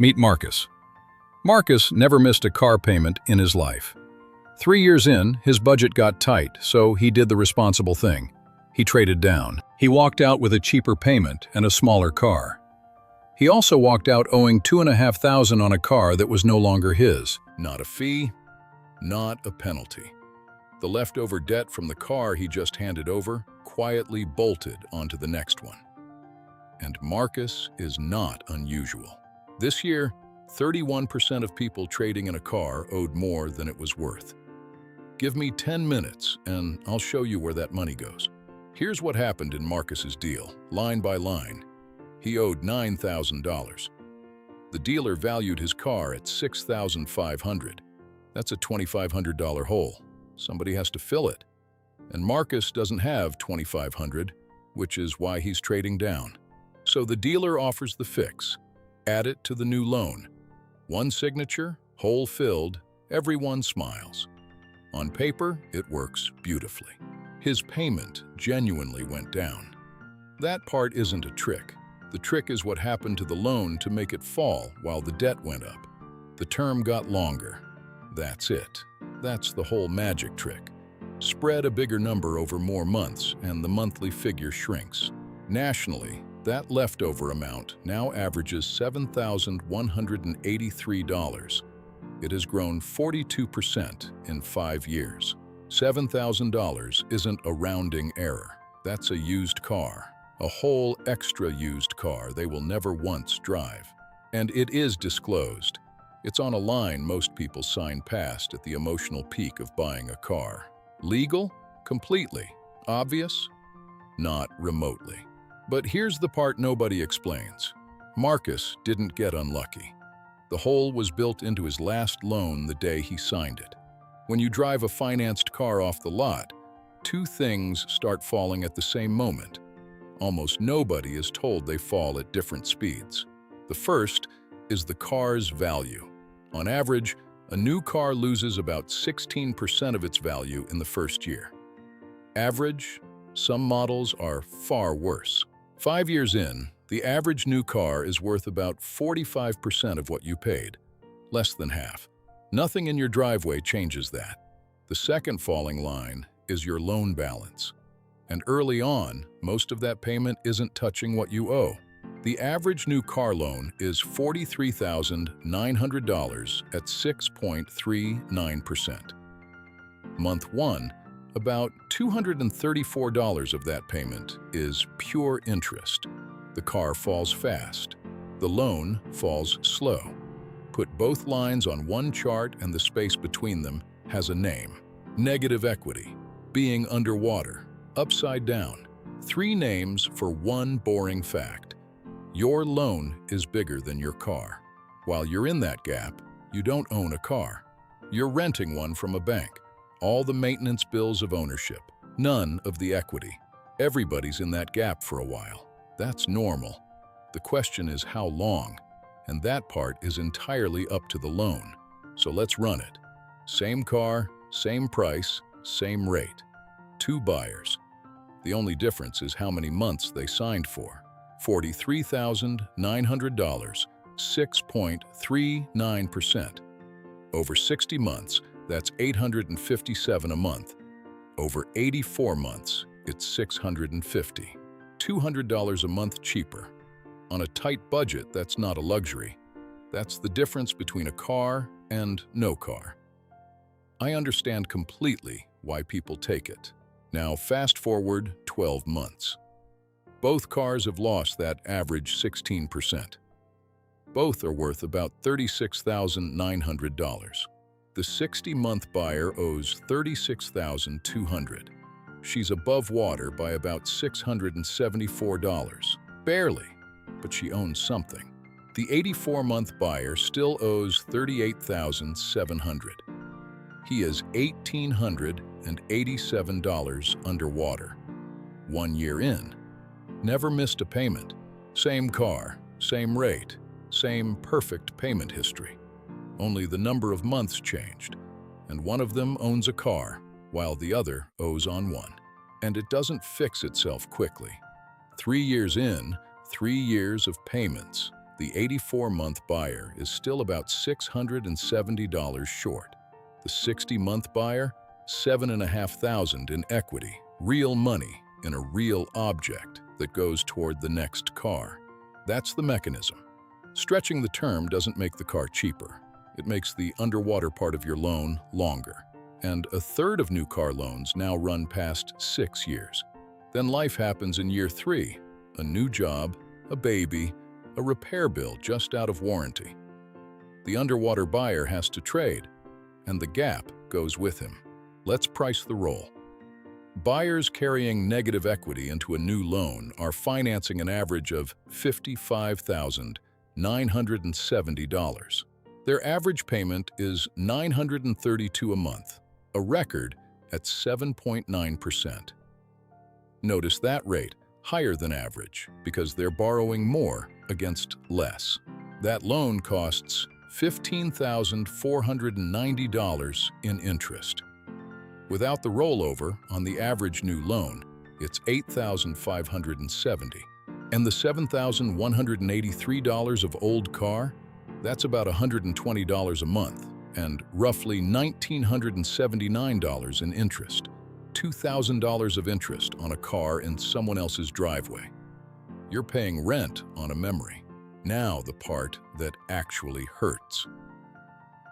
Meet Marcus. Marcus never missed a car payment in his life. 3 years in, his budget got tight, so he did the responsible thing. He traded down. He walked out with a cheaper payment and a smaller car. He also walked out owing $2,500 on a car that was no longer his. Not a fee, not a penalty. The leftover debt from the car he just handed over quietly bolted onto the next one. And Marcus is not unusual. This year, 31% of people trading in a car owed more than it was worth. Give me 10 minutes and I'll show you where that money goes. Here's what happened in Marcus's deal, line by line. He owed $9,000. The dealer valued his car at $6,500. That's a $2,500 hole. Somebody has to fill it. And Marcus doesn't have $2,500, which is why he's trading down. So the dealer offers the fix. Add it to the new loan. One signature, hole filled, everyone smiles. On paper, it works beautifully. His payment genuinely went down. That part isn't a trick. The trick is what happened to the loan to make it fall while the debt went up. The term got longer. That's it. That's the whole magic trick. Spread a bigger number over more months and the monthly figure shrinks. Nationally, that leftover amount now averages $7,183. It has grown 42% in 5 years. $7,000 isn't a rounding error. That's a used car, a whole extra used car they will never once drive. And it is disclosed. It's on a line most people sign past at the emotional peak of buying a car. Legal? Completely. Obvious? Not remotely. But here's the part nobody explains. Marcus didn't get unlucky. The hole was built into his last loan the day he signed it. When you drive a financed car off the lot, two things start falling at the same moment. Almost nobody is told they fall at different speeds. The first is the car's value. On average, a new car loses about 16% of its value in the first year. Average, some models are far worse. 5 years in, the average new car is worth about 45% of what you paid, less than half. Nothing in your driveway changes that. The second falling line is your loan balance. And early on, most of that payment isn't touching what you owe. The average new car loan is $43,900 at 6.39%. Month 1, about $234 of that payment is pure interest. The car falls fast. The loan falls slow. Put both lines on one chart and the space between them has a name. Negative equity, being underwater, upside down. 3 names for one boring fact. Your loan is bigger than your car. While you're in that gap, you don't own a car. You're renting one from a bank. All the maintenance bills of ownership, none of the equity. Everybody's in that gap for a while. That's normal. The question is how long, and that part is entirely up to the loan. So let's run it. Same car, same price, same rate. 2 buyers. The only difference is how many months they signed for. $43,900, 6.39%. Over 60 months, that's $857 a month. Over 84 months, it's $650. $200 a month cheaper. On a tight budget, that's not a luxury. That's the difference between a car and no car. I understand completely why people take it. Now fast forward 12 months. Both cars have lost that average 16%. Both are worth about $36,900. The 60-month buyer owes $36,200. She's above water by about $674. Barely, but she owns something. The 84-month buyer still owes $38,700. He is $1,887 underwater. 1 year in. Never missed a payment. Same car, same rate, same perfect payment history. Only the number of months changed, and one of them owns a car, while the other owes on one. And it doesn't fix itself quickly. 3 years in, 3 years of payments. The 84-month buyer is still about $670 short. The 60-month buyer, $7,500 in equity, real money in a real object that goes toward the next car. That's the mechanism. Stretching the term doesn't make the car cheaper. It makes the underwater part of your loan longer. And a third of new car loans now run past 6 years. Then life happens in year 3. A new job, a baby, a repair bill just out of warranty. The underwater buyer has to trade, and the gap goes with him. Let's price the roll. Buyers carrying negative equity into a new loan are financing an average of $55,970. Their average payment is $932 a month, a record at 7.9%. Notice that rate, higher than average, because they're borrowing more against less. That loan costs $15,490 in interest. Without the rollover on the average new loan, it's $8,570. And the $7,183 of old car, that's about $120 a month, and roughly $1,979 in interest. $2,000 of interest on a car in someone else's driveway. You're paying rent on a memory. Now the part that actually hurts.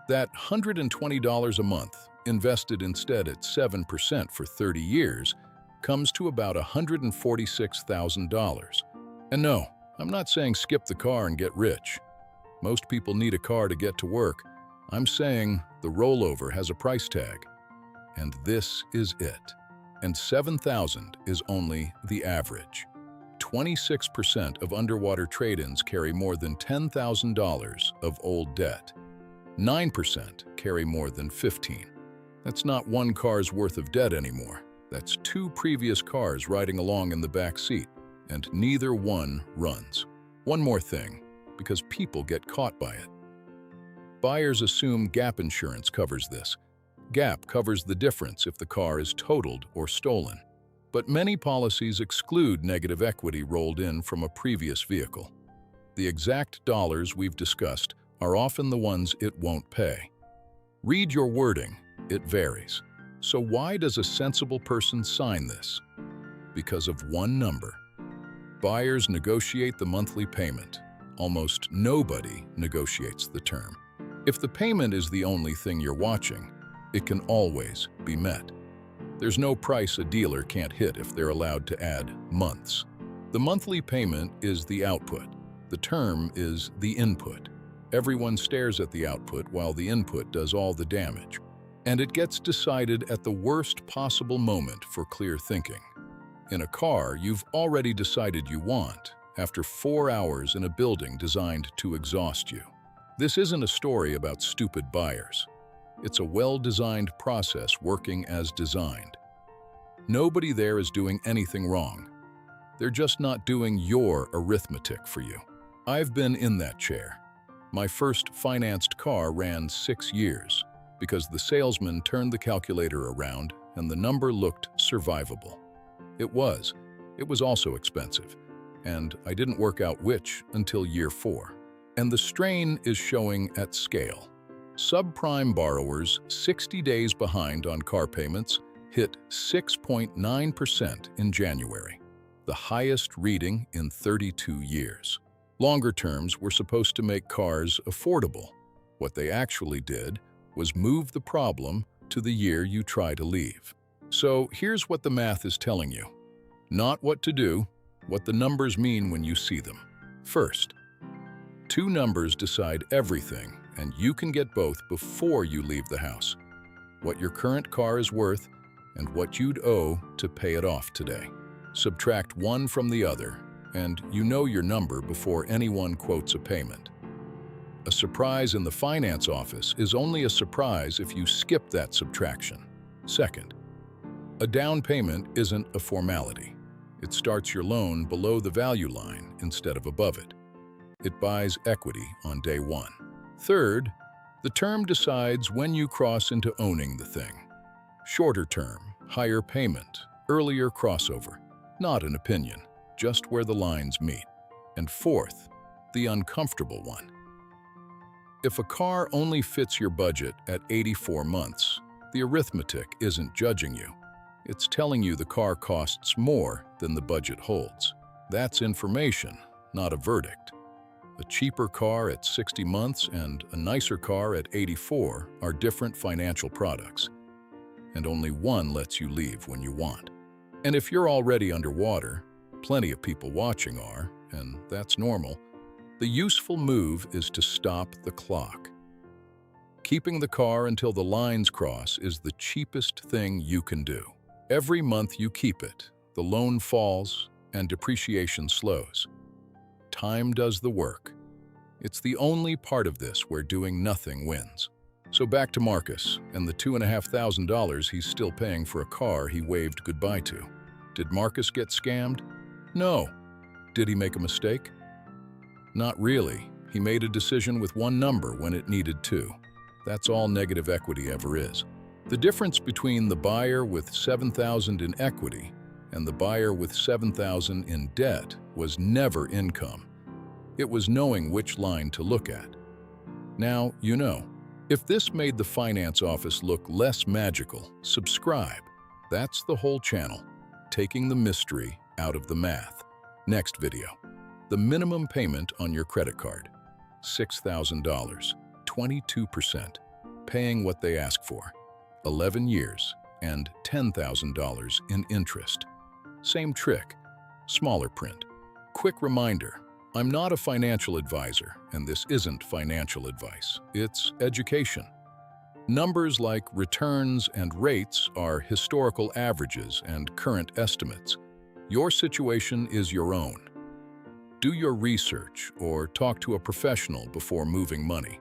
That $120 a month, invested instead at 7% for 30 years, comes to about $146,000. And no, I'm not saying skip the car and get rich. Most people need a car to get to work. I'm saying the rollover has a price tag. And this is it. And $7,000 is only the average. 26% of underwater trade-ins carry more than $10,000 of old debt. 9% carry more than $15,000. That's not one car's worth of debt anymore. That's 2 previous cars riding along in the back seat, and neither one runs. One more thing, because people get caught by it. Buyers assume gap insurance covers this. Gap covers the difference if the car is totaled or stolen. But many policies exclude negative equity rolled in from a previous vehicle. The exact dollars we've discussed are often the ones it won't pay. Read your wording, it varies. So why does a sensible person sign this? Because of one number. Buyers negotiate the monthly payment. Almost nobody negotiates the term. If the payment is the only thing you're watching, it can always be met. There's no price a dealer can't hit if they're allowed to add months. The monthly payment is the output. The term is the input. Everyone stares at the output while the input does all the damage. And it gets decided at the worst possible moment for clear thinking. In a car you've already decided you want, after 4 hours in a building designed to exhaust you. This isn't a story about stupid buyers. It's a well-designed process working as designed. Nobody there is doing anything wrong. They're just not doing your arithmetic for you. I've been in that chair. My first financed car ran 6 years because the salesman turned the calculator around and the number looked survivable. It was also expensive, and I didn't work out which until year 4. And the strain is showing at scale. Subprime borrowers 60 days behind on car payments hit 6.9% in January, the highest reading in 32 years. Longer terms were supposed to make cars affordable. What they actually did was move the problem to the year you try to leave. So here's what the math is telling you. Not what to do, what the numbers mean when you see them. First, 2 numbers decide everything, and you can get both before you leave the house. What your current car is worth and what you'd owe to pay it off today. Subtract one from the other, and you know your number before anyone quotes a payment. A surprise in the finance office is only a surprise if you skip that subtraction. Second, a down payment isn't a formality. It starts your loan below the value line instead of above it. It buys equity on day 1. Third, the term decides when you cross into owning the thing. Shorter term, higher payment, earlier crossover. Not an opinion, just where the lines meet. And fourth, the uncomfortable one. If a car only fits your budget at 84 months, the arithmetic isn't judging you. It's telling you the car costs more than the budget holds. That's information, not a verdict. A cheaper car at 60 months and a nicer car at 84 are different financial products, and only one lets you leave when you want. And if you're already underwater, plenty of people watching are, and that's normal, the useful move is to stop the clock. Keeping the car until the lines cross is the cheapest thing you can do. Every month you keep it, the loan falls and depreciation slows. Time does the work. It's the only part of this where doing nothing wins. So back to Marcus and the $2,500 he's still paying for a car he waved goodbye to. Did Marcus get scammed? No. Did he make a mistake? Not really. He made a decision with one number when it needed two. That's all negative equity ever is. The difference between the buyer with $7,000 in equity and the buyer with $7,000 in debt was never income. It was knowing which line to look at. Now you know. If this made the finance office look less magical, subscribe. That's the whole channel, taking the mystery out of the math. Next video. The minimum payment on your credit card. $6,000, 22%, paying what they ask for. 11 years and $10,000 in interest. Same trick, smaller print. Quick reminder, I'm not a financial advisor, and this isn't financial advice. It's education. Numbers like returns and rates are historical averages and current estimates. Your situation is your own. Do your research or talk to a professional before moving money.